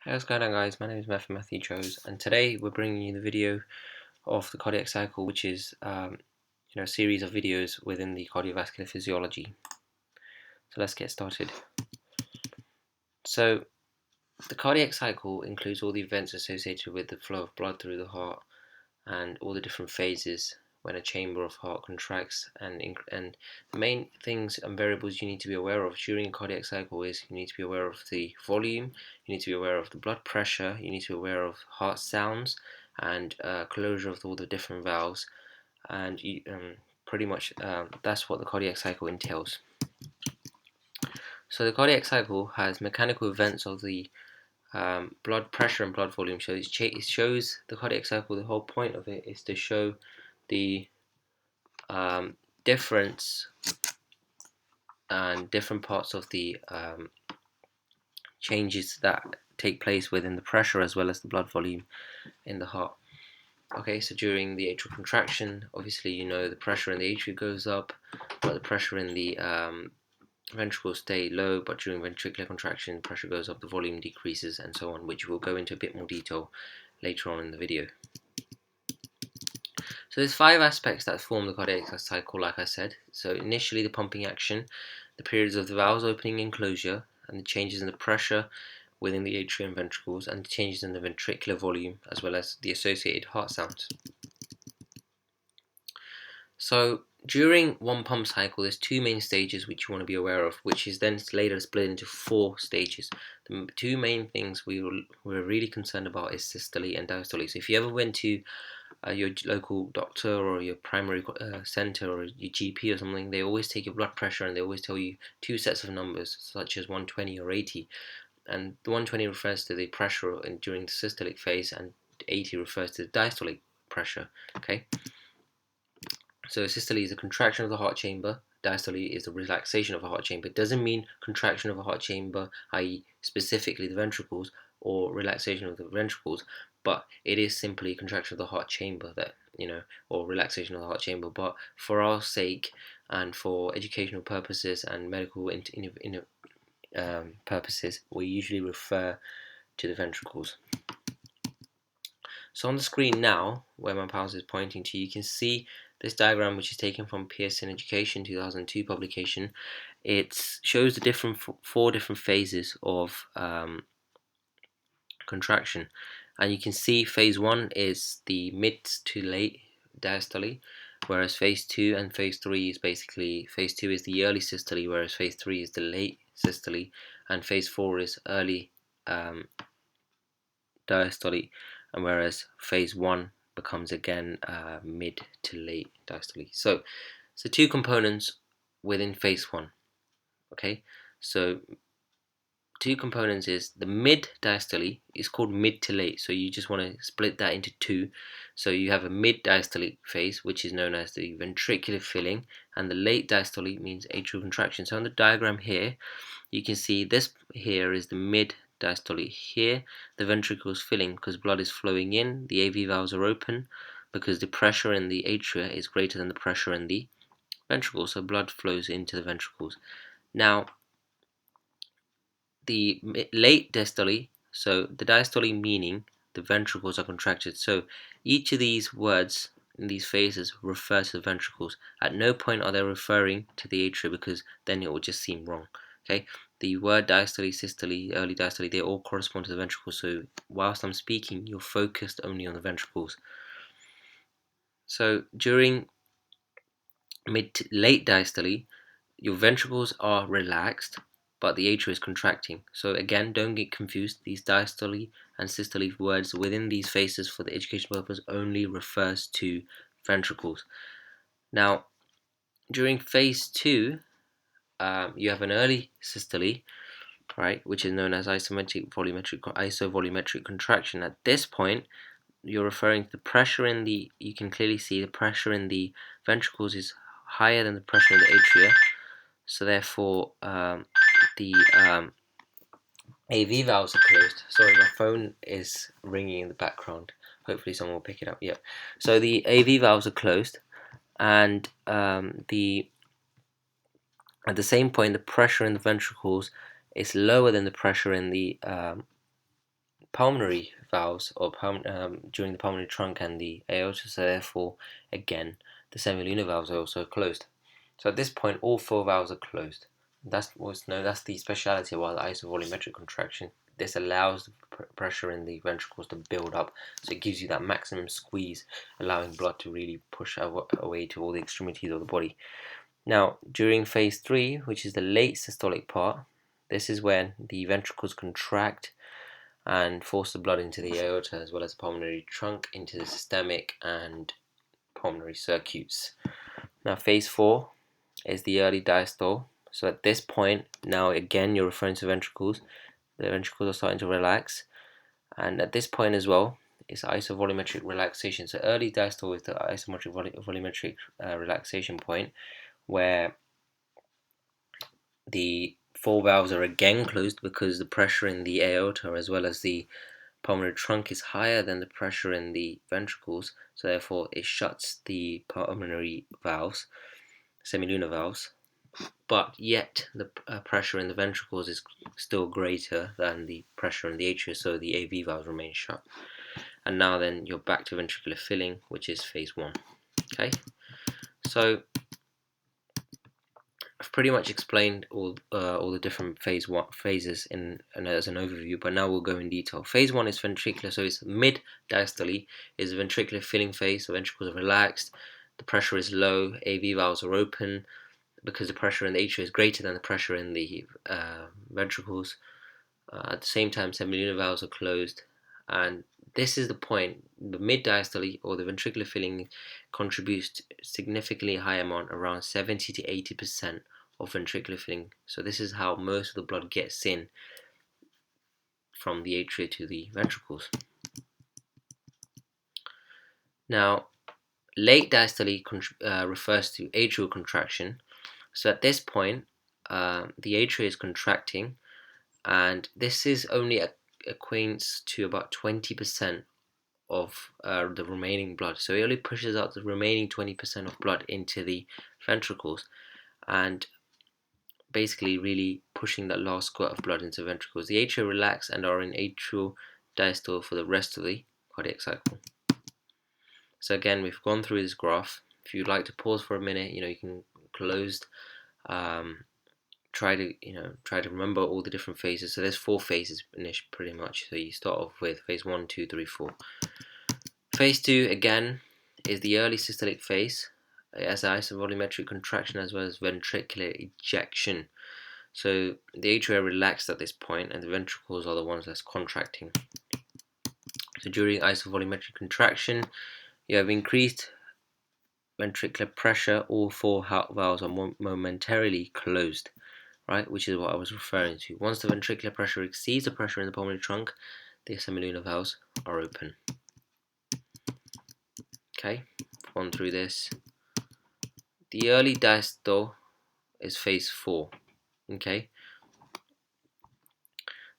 Hey, what's going on, guys? My name is Matthew Chose, and today we're bringing you the video of the cardiac cycle, which is a series of videos within the cardiovascular physiology. So let's get started. So the cardiac cycle includes all the events associated with the flow of blood through the heart and all the different phases when a chamber of heart contracts, and the main things and variables you need to be aware of during a cardiac cycle is you need to be aware of the volume, you need to be aware of the blood pressure, you need to be aware of heart sounds and closure of all the different valves, and pretty much that's what the cardiac cycle entails. So the cardiac cycle has mechanical events of the blood pressure and blood volume. So it shows the cardiac cycle. The whole point of it is to show the difference and different parts of the changes that take place within the pressure as well as the blood volume in the heart. Okay, so during the atrial contraction, obviously you know the pressure in the atria goes up, but the pressure in the ventricles stay low, but during ventricular contraction, the pressure goes up, the volume decreases, and so on, which we'll go into a bit more detail later on in the video. So there's 5 aspects that form the cardiac cycle, like I said. So initially the pumping action, the periods of the valves opening and closure, and the changes in the pressure within the atria and ventricles, and the changes in the ventricular volume, as well as the associated heart sounds. So during one pump cycle, there's 2 main stages which you want to be aware of, which is then later split into 4 stages. The 2 main things we're really concerned about is systole and diastole. So if you ever went to your local doctor or your primary center or your GP or something, they always take your blood pressure and they always tell you 2 sets of numbers, such as 120 or 80. And the 120 refers to the pressure during the systolic phase, and 80 refers to the diastolic pressure. Okay. So systole is a contraction of the heart chamber. Diastole is the relaxation of the heart chamber. It doesn't mean contraction of the heart chamber, i.e. specifically the ventricles, or relaxation of the ventricles, but it is simply contraction of the heart chamber that, or relaxation of the heart chamber. But for our sake and for educational purposes and medical purposes, we usually refer to the ventricles. So on the screen now, where my mouse is pointing to, you can see this diagram, which is taken from Pearson Education 2002 publication. It shows the 4 different phases of contraction, and you can see phase 1 is the mid to late diastole, whereas phase 2 and phase 3 is basically, phase 2 is the early systole, whereas phase 3 is the late systole, and phase 4 is early diastole, and whereas phase 1 becomes again mid to late diastole. So 2 components within phase 1. Okay, so 2 components is the mid diastole is called mid to late, so you just want to split that into 2. So you have a mid diastolic phase, which is known as the ventricular filling, and the late diastole means atrial contraction. So on the diagram here, you can see this here is the mid diastole. Here the ventricle is filling because blood is flowing in, the AV valves are open because the pressure in the atria is greater than the pressure in the ventricles, so blood flows into the ventricles. Now the late diastole, so the diastole meaning the ventricles are contracted. So each of these words in these phases refer to the ventricles. At no point are they referring to the atria, because then it will just seem wrong. Okay, the word diastole, systole, early diastole, they all correspond to the ventricles. So whilst I'm speaking, you're focused only on the ventricles. So during mid to late diastole, your ventricles are relaxed, but the atria is contracting. So again, don't get confused. These diastole and systole words within these phases for the education purpose only refers to ventricles. Now, during phase 2, you have an early systole, right, which is known as isovolumetric contraction. At this point, you're referring to the pressure in the, you can clearly see the pressure in the ventricles is higher than the pressure in the atria. So therefore, the AV valves are closed. Sorry, my phone is ringing in the background. Hopefully someone will pick it up. Yep. So the AV valves are closed, and at the same point, the pressure in the ventricles is lower than the pressure in the pulmonary valves or during the pulmonary trunk and the aorta, so therefore again the semilunar valves are also closed. So at this point all four valves are closed. That's what's known, that's the speciality of the isovolumetric contraction. This allows the pressure in the ventricles to build up, so it gives you that maximum squeeze, allowing blood to really push away to all the extremities of the body. Now during phase 3, which is the late systolic part, this is when the ventricles contract and force the blood into the aorta as well as the pulmonary trunk into the systemic and pulmonary circuits. Now phase 4 is the early diastole. So at this point, now again you're referring to ventricles. The ventricles are starting to relax, and at this point as well is isovolumetric relaxation. So early diastole is the isovolumetric relaxation point, where the four valves are again closed because the pressure in the aorta as well as the pulmonary trunk is higher than the pressure in the ventricles, so therefore it shuts the pulmonary valves, semilunar valves, but yet the pressure in the ventricles is still greater than the pressure in the atria, so the AV valves remain shut. And now then you're back to ventricular filling, which is phase 1. Okay, so I've pretty much explained all the different phases as an overview, but now we'll go in detail. Phase 1 is ventricular, so it's mid diastole, is a ventricular filling phase. The ventricles are relaxed, the pressure is low, AV valves are open because the pressure in the atria is greater than the pressure in the ventricles. At the same time, semilunar valves are closed, and this is the point. The mid diastole or the ventricular filling contributes significantly high amount, around 70 to 80% of ventricular filling. So this is how most of the blood gets in from the atria to the ventricles. Now, late diastole refers to atrial contraction. So at this point, the atria is contracting, and this is only equates to about 20% of the remaining blood. So it only pushes out the remaining 20% of blood into the ventricles, and basically really pushing that last squirt of blood into the ventricles. The atria relax and are in atrial diastole for the rest of the cardiac cycle. So again, we've gone through this graph. If you'd like to pause for a minute, you can close. Try to remember all the different phases. So there's 4 phases pretty much. So you start off with phase 1, 2, 3, 4. Phase 2 again is the early systolic phase. It has isovolumetric contraction as well as ventricular ejection. So the atria are relaxed at this point, and the ventricles are the ones that's contracting. So during isovolumetric contraction, you have increased ventricular pressure. All 4 valves are momentarily closed, right? Which is what I was referring to. Once the ventricular pressure exceeds the pressure in the pulmonary trunk, the semilunar valves are open. Okay, gone through this. The early diastole is phase 4. Okay,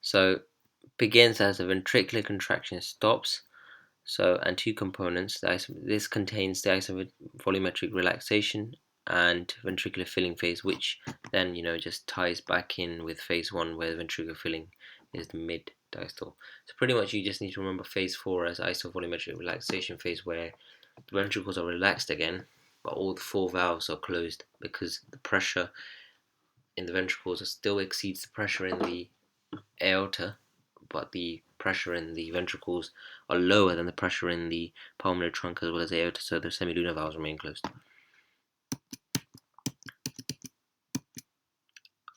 so begins as a ventricular contraction stops. So, and 2 components. This contains the isovolumetric relaxation and ventricular filling phase, which then just ties back in with phase 1, where the ventricular filling is the mid diastole. So pretty much you just need to remember phase 4 as isovolumetric relaxation phase, where the ventricles are relaxed again, but all the 4 valves are closed because the pressure in the ventricles still exceeds the pressure in the aorta, but the pressure in the ventricles are lower than the pressure in the pulmonary trunk as well as the aorta, so the semilunar valves remain closed.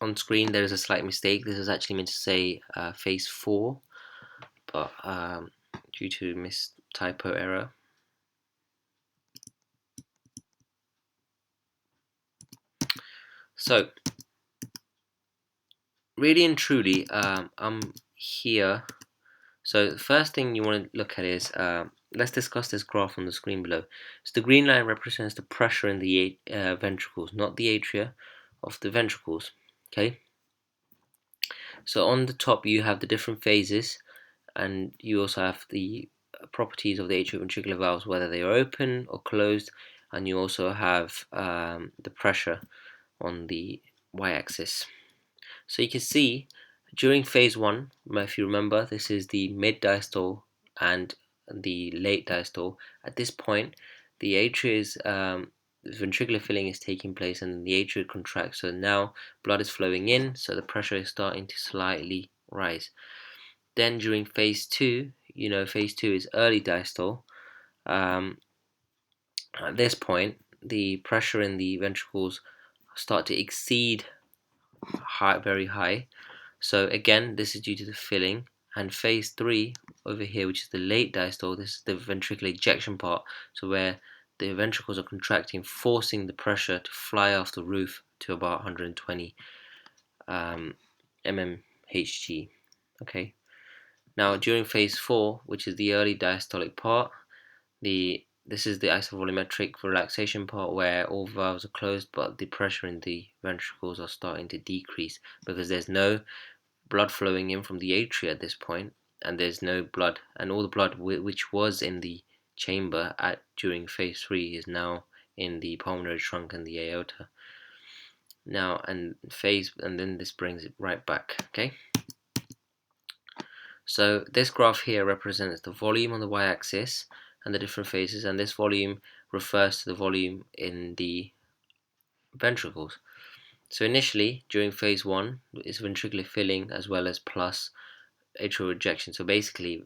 On screen there is a slight mistake. This is actually meant to say phase 4, but due to typo error. So really and truly, I'm here. So the first thing you want to look at is, let's discuss this graph on the screen below. So the green line represents the pressure in the ventricles, not the atria, of the ventricles. Okay. So on the top you have the different phases, and you also have the properties of the atrioventricular valves, whether they are open or closed, and you also have the pressure on the y-axis. So you can see During phase 1, if you remember, this is the mid diastole and the late diastole. At this point, the atria's ventricular filling is taking place and the atria contracts. So now blood is flowing in, so the pressure is starting to slightly rise. Then during phase 2, phase 2 is early diastole. At this point, the pressure in the ventricles start to exceed very high. So again, this is due to the filling. And phase 3 over here, which is the late diastole, this is the ventricular ejection part, so where the ventricles are contracting, forcing the pressure to fly off the roof to about 120 mmHg. Okay. Now during phase 4, which is the early diastolic part, this is the isovolumetric relaxation part where all valves are closed, but the pressure in the ventricles are starting to decrease because there's no blood flowing in from the atria at this point, and there's no blood, and all the blood which was in the chamber during phase 3 is now in the pulmonary trunk and the aorta. Now and then this brings it right back. Okay, so this graph here represents the volume on the y-axis and the different phases, and this volume refers to the volume in the ventricles. So initially during phase 1 is ventricular filling as well as plus atrial ejection. So basically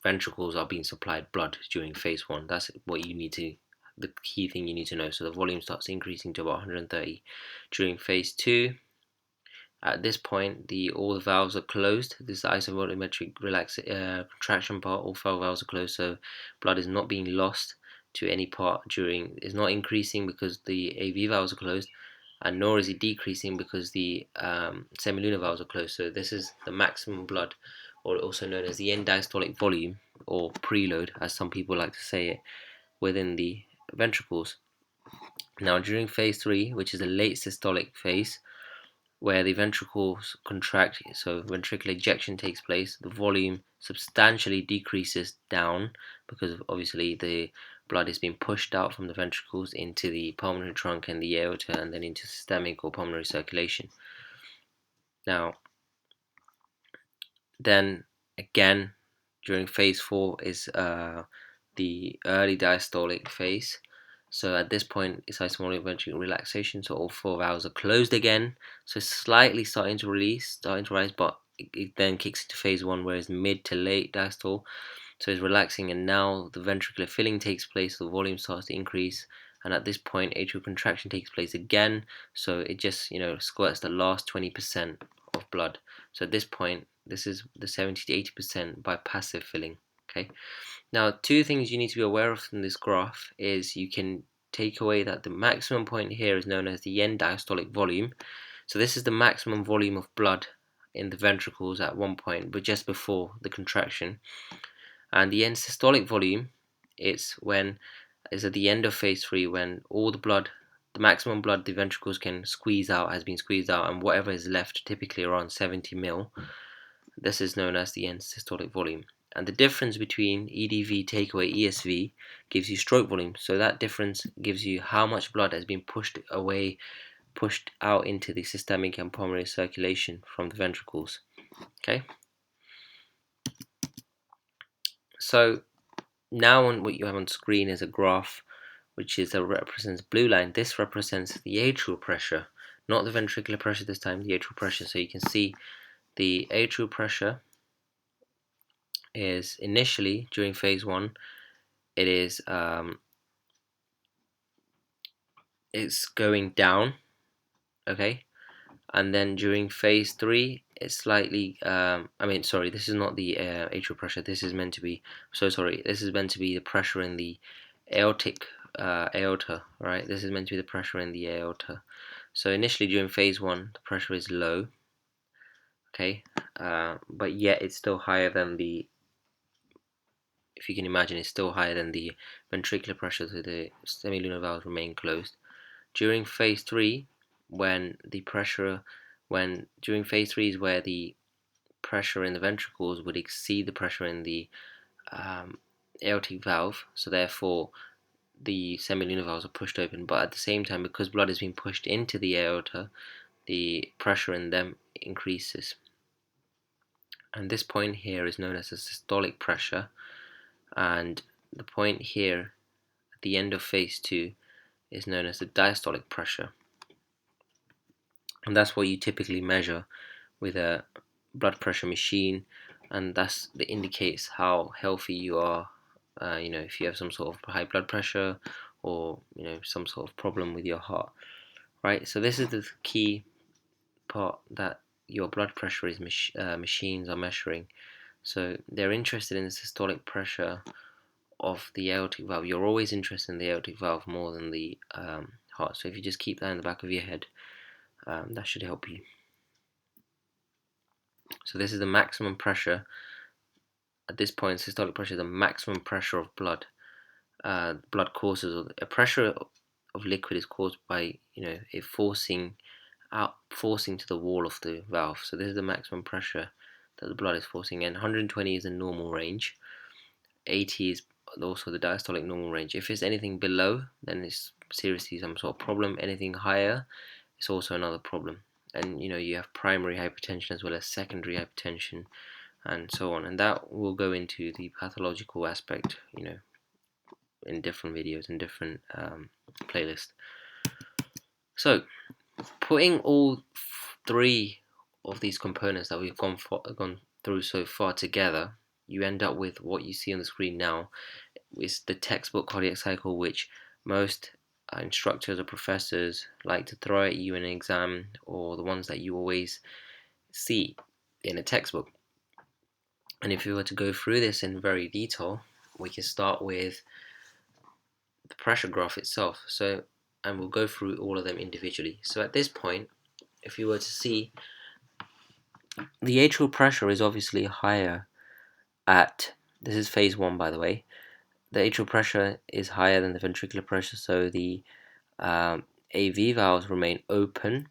ventricles are being supplied blood during phase 1. That's what you need to, the key thing you need to know. So the volume starts increasing to about 130. During phase 2, at this point all the valves are closed. This is the isovolumetric contraction part. All 4 valves are closed, so blood is not being lost to any part is not increasing because the AV valves are closed, and nor is it decreasing because the semilunar valves are closed. So this is the maximum blood, or also known as the end diastolic volume, or preload as some people like to say it, within the ventricles. Now during phase 3, which is the late systolic phase, where the ventricles contract, so ventricular ejection takes place, the volume substantially decreases down because obviously the blood is being pushed out from the ventricles into the pulmonary trunk and the aorta, and then into systemic or pulmonary circulation. Now then again during phase 4 is the early diastolic phase. So at this point it's isovolumetric relaxation, so all 4 valves are closed again, so it's slightly starting to rise, but it then kicks into phase 1 where it's mid to late diastole. So it's relaxing, and now the ventricular filling takes place, the volume starts to increase, and at this point atrial contraction takes place again, so it just squirts the last 20% of blood. So at this point this is the 70 to 80% by passive filling. Okay. Now 2 things you need to be aware of from this graph is you can take away that the maximum point here is known as the end diastolic volume. So this is the maximum volume of blood in the ventricles at one point, but just before the contraction. And the end systolic volume is at the end of phase 3, when all the blood, the maximum blood the ventricles can squeeze out has been squeezed out, and whatever is left, typically around 70 ml, this is known as the end systolic volume. And the difference between EDV take away ESV gives you stroke volume. So that difference gives you how much blood has been pushed out into the systemic and pulmonary circulation from the ventricles. Okay. So now what you have on screen is a graph which represents blue line. This represents the atrial pressure, not the ventricular pressure this time, the atrial pressure. So you can see the atrial pressure is initially during phase 1 it is it's going down, okay, and then during phase 3 it's slightly this is not the atrial pressure, this is meant to be the pressure in the aortic aorta, right? This is meant to be the pressure in the aorta. So initially during phase 1 the pressure is low, okay, but yet it's still higher than the, if you can imagine, it's still higher than the ventricular pressure, so the semilunar valves remain closed. During phase 3, during phase 3 is where the pressure in the ventricles would exceed the pressure in the aortic valve, so therefore the semilunar valves are pushed open, but at the same time, because blood is being pushed into the aorta, the pressure in them increases. and this point here is known as the systolic pressure, and the point here at the end of phase 2 is known as the diastolic pressure, and that's what you typically measure with a blood pressure machine, and that indicates how healthy you are. If you have some sort of high blood pressure or some sort of problem with your heart, right? So this is the key part that your blood pressure is machines are measuring. So they're interested in the systolic pressure of the aortic valve. You're always interested in the aortic valve more than the heart. So if you just keep that in the back of your head, that should help you. So this is the maximum pressure. At this point, systolic pressure is the maximum pressure of blood. Blood causes, or a pressure of liquid is caused by it forcing to the wall of the valve. So this is the maximum pressure that the blood is forcing, and 120 is the normal range. 80 is also the diastolic normal range. If it's anything below, then it's seriously some sort of problem. Anything higher, it's also another problem. And you have primary hypertension as well as secondary hypertension, and so on. And that will go into the pathological aspect, in different videos and different playlists. So, putting all three of these components that we've gone through so far together, you end up with what you see on the screen now. It's the textbook cardiac cycle, which most instructors or professors like to throw at you in an exam, or the ones that you always see in a textbook. And if we were to go through this in very detail, we can start with the pressure graph itself. And we'll go through all of them individually. So at this point, if you were to see, the atrial pressure is obviously higher this is phase 1, by the way. The atrial pressure is higher than the ventricular pressure, so the AV valves remain open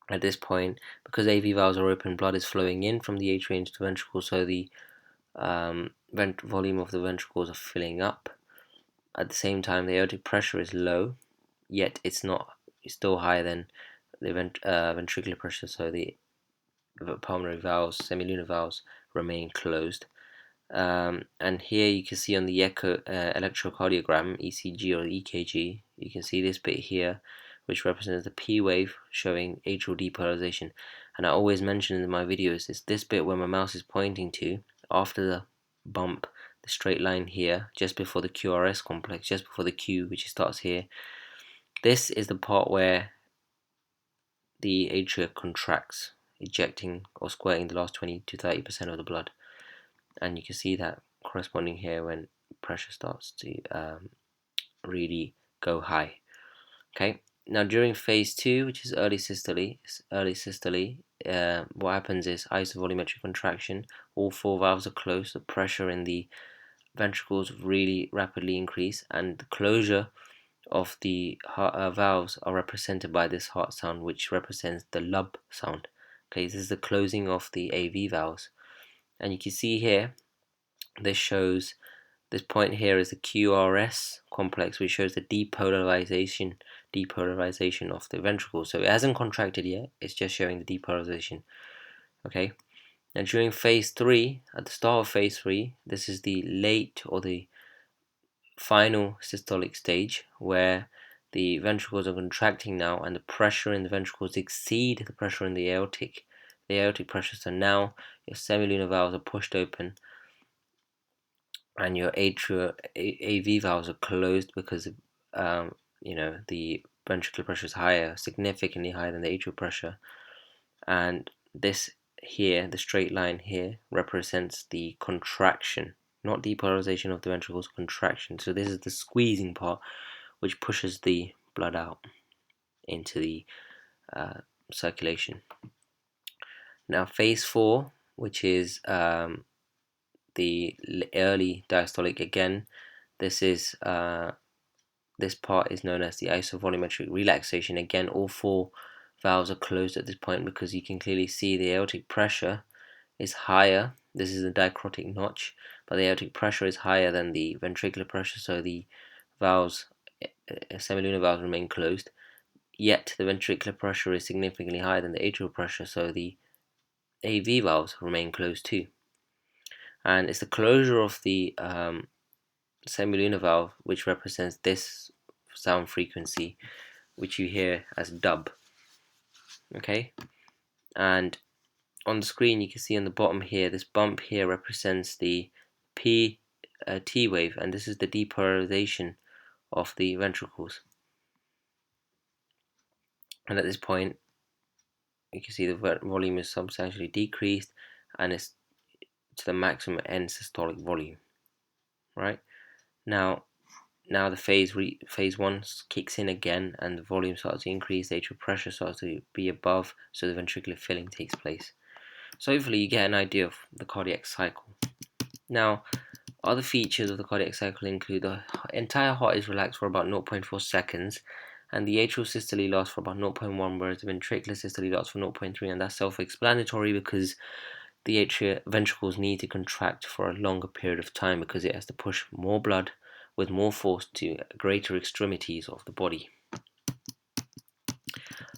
at this point. Because AV valves are open, blood is flowing in from the atria into the ventricle, so the volume of the ventricles are filling up. At the same time, the aortic pressure is low, yet it's still higher than the ventricular pressure, so the pulmonary valves, semilunar valves, remain closed. And here you can see on the electrocardiogram, ECG or EKG, you can see this bit here, which represents the P wave showing atrial depolarization. And I always mention in my videos, is this bit where my mouse is pointing to after the bump, the straight line here, just before the QRS complex, just before the Q, which starts here. This is the part where the atria contracts, ejecting or squirting the last 20 to 30% of the blood. And you can see that corresponding here when pressure starts to really go high. Okay, now during phase 2, which is early systole, what happens is isovolumetric contraction. All 4 valves are closed. The pressure in the ventricles really rapidly increase, and the closure of the valves are represented by this heart sound, which represents the lub sound. Okay, this is the closing of the AV valves, and you can see here, this point here is the QRS complex, which shows the depolarization of the ventricle. So it hasn't contracted yet, it's just showing the depolarization. Okay, and during phase 3, at the start of phase 3, this is the late or the final systolic stage, where the ventricles are contracting now, and the pressure in the ventricles exceed the pressure in the aortic pressure. So now your semilunar valves are pushed open, and your AV valves are closed because the ventricular pressure is higher, significantly higher than the atrial pressure. And this here, the straight line here, represents the contraction, not depolarization of the ventricles, contraction. So this is the squeezing part, which pushes the blood out into the circulation. Now phase 4, which is the early diastolic, again, this part is known as the isovolumetric relaxation. Again, all 4 valves are closed at this point, because you can clearly see the aortic pressure is higher. This is the dicrotic notch, but the aortic pressure is higher than the ventricular pressure, so the valves, semilunar valves, remain closed. Yet the ventricular pressure is significantly higher than the atrial pressure, so the AV valves remain closed too. And it's the closure of the semilunar valve which represents this sound frequency, which you hear as dub. Okay, and on the screen you can see on the bottom here, this bump here represents the T wave, and this is the depolarization of the ventricles. And at this point you can see the volume is substantially decreased, and it's to the maximum end systolic volume. Right now the phase 1 kicks in again, and the volume starts to increase, the atrial pressure starts to be above, so the ventricular filling takes place. So hopefully you get an idea of the cardiac cycle. Now, other features of the cardiac cycle include the entire heart is relaxed for about 0.4 seconds, and the atrial systole lasts for about 0.1, whereas the ventricular systole lasts for 0.3, and that's self-explanatory because the atrial ventricles need to contract for a longer period of time because it has to push more blood with more force to greater extremities of the body.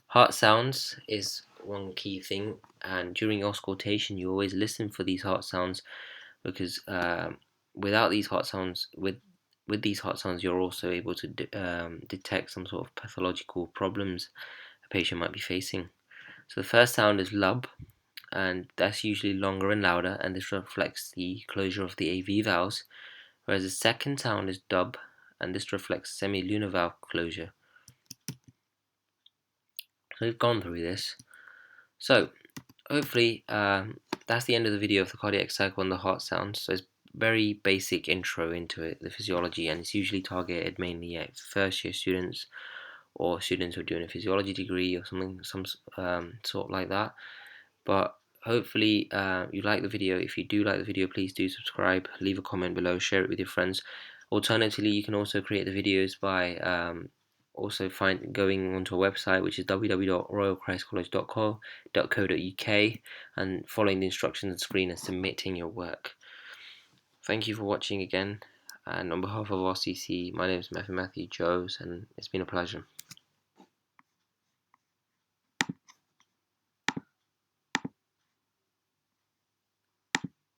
Heart sounds is one key thing, and during auscultation you always listen for these heart sounds, because without these heart sounds, with these heart sounds, you're also able to detect some sort of pathological problems a patient might be facing. So the first sound is lub, and that's usually longer and louder, and this reflects the closure of the AV valves, whereas the second sound is dub, and this reflects semilunar valve closure. So we've gone through this. So hopefully that's the end of the video of the cardiac cycle and the heart sounds. So it's very basic intro into it, the physiology, and it's usually targeted mainly at first year students or students who are doing a physiology degree or something, some sort like that. But hopefully you like the video. If you do like the video, please do subscribe, leave a comment below, share it with your friends. Alternatively, you can also create the videos by also going onto a website, which is www.royalchristcollege.co.uk, and following the instructions on the screen and submitting your work. Thank you for watching again, and on behalf of RCC, my name is Matthew Joes, and it's been a pleasure.